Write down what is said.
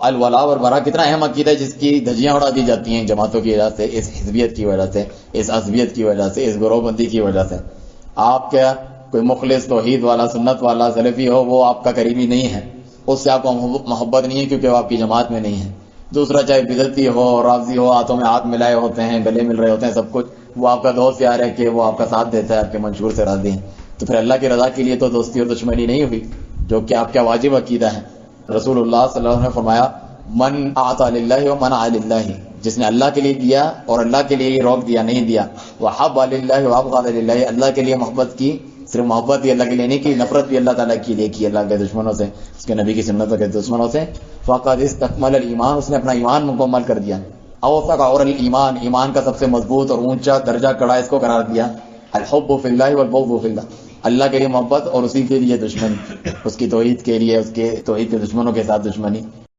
अल वला और बरा कितना अहम अकीदा है जिसकी धज्जियां उड़ा दी जाती हैं जमातों की वजह से, इस हिजबियत की वजह से, इस अज़बियत की वजह से, इस ग्रोहबंदी की वजह से। आप क्या कोई मुखलिस तौहीद वाला सुन्नत वाला सलफी हो वो आपका करीबी नहीं है, उससे आपको मोहब्बत नहीं है क्योंकि वो आपकी जमात में नहीं है। दूसरा चाहे बिदती हो, राजी हो, हाथों में हाथ मिलाए होते हैं, गले मिल रहे होते हैं, सब कुछ, वो आपका दोस्त यार है कि वो आपका साथ देता है, आपके मंशूर से राजी है, तो फिर अल्लाह की रजा के लिए तो दोस्ती और दुश्मनी नहीं हुई, जो कि आपका वाजिब अकीदा है। रसूलुल्लाह सल्लल्लाहु अलैहि वसल्लम ने फरमाया मन आता लिल्लाहि व मन लिल्लाहि, जिसने अल्लाह के लिए दिया और अल्लाह के लिए रोक दिया नहीं दिया, वह हब लिल्लाहि व अबग़द लिल्लाहि, अल्लाह के लिए मोहब्बत की, सिर्फ मोहब्बत भी अल्लाह के लिए नहीं की, नफरत भी अल्लाह ताला के लिए की, अल्लाह के दुश्मनों से, उसके नबी की सुन्नतों के दुश्मनों से। फ़क़द इस्तकमल ईमान, उसने अपना ईमान मुकम्मल कर दिया। अवफ़क़ और ईमान, ईमान का सबसे मजबूत और ऊंचा दर्जा कड़ा इसको करार दिया अल हुब्बु फ़िल्लाहि वल बुग़्ज़ु फ़िल्लाह, अल्लाह के लिए मोहब्बत और उसी के लिए दुश्मनी, उसकी तौहीद के लिए, उसके तौहीद के दुश्मनों के साथ दुश्मनी।